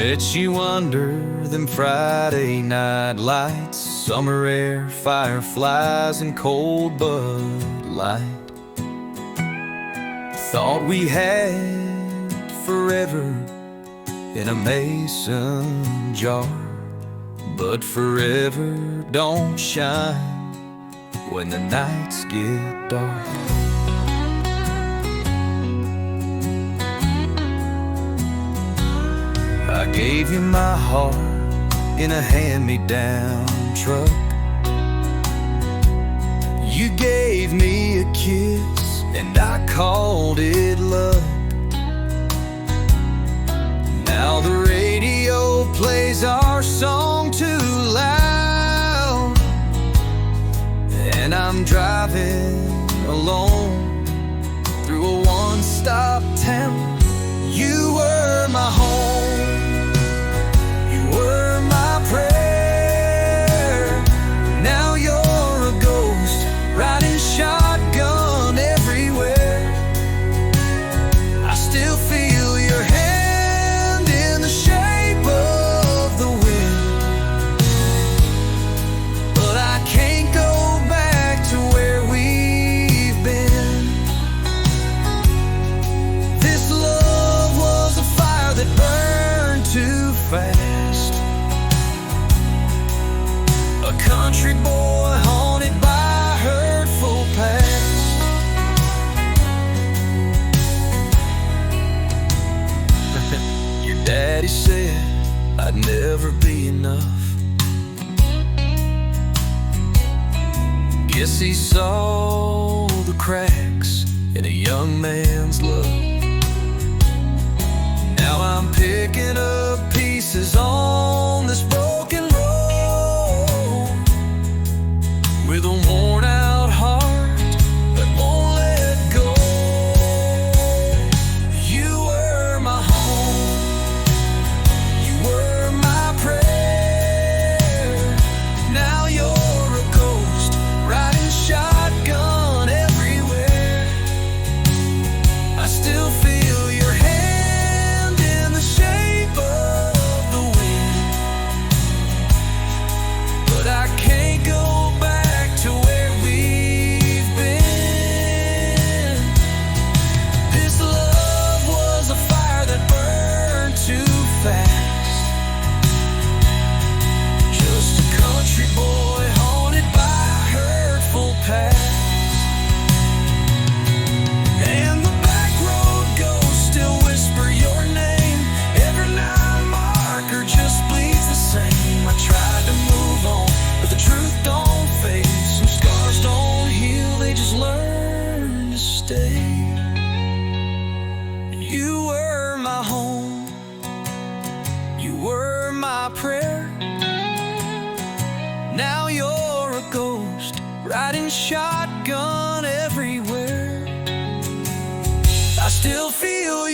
let you under them Friday night lights, summer air, fireflies, and cold Bud Light. Thought we had forever in a mason jar, but forever don't shine when the nights get dark. I gave you my heart in a hand-me-down truck. You gave me a kiss and I called it love. Now the radio plays our song too loud, and I'm driving alone through a one-stop town. You were my home, you were my prayer. Now you're a ghost riding shotgun everywhere. I still feel your hand in the shape of the wind, but I can't go back to where we've been. This love was a fire that burned too fast, a country boy haunted by hurtful past. Your daddy said I'd never be enough. Guess he saw the cracks in a young man's love. Now I'm picking up pieces on this broken road, with a worn out heart that won't let go. You were my home, you were my prayer. Now you're a ghost riding shotgun everywhere. I still feel your hand in the shape of the wind, but I can't go back to where we've been. This love was a fire that burned too fast, just a country boy haunted by hurtful past. And the back road ghosts still whisper your name. Every line marker just bleeds the same. I tried to move on, but the truth don't fade. Some scars don't heal, they just learn to stay. You were my home, you were my prayer. Now you're a ghost riding shotgun everywhere. I still feel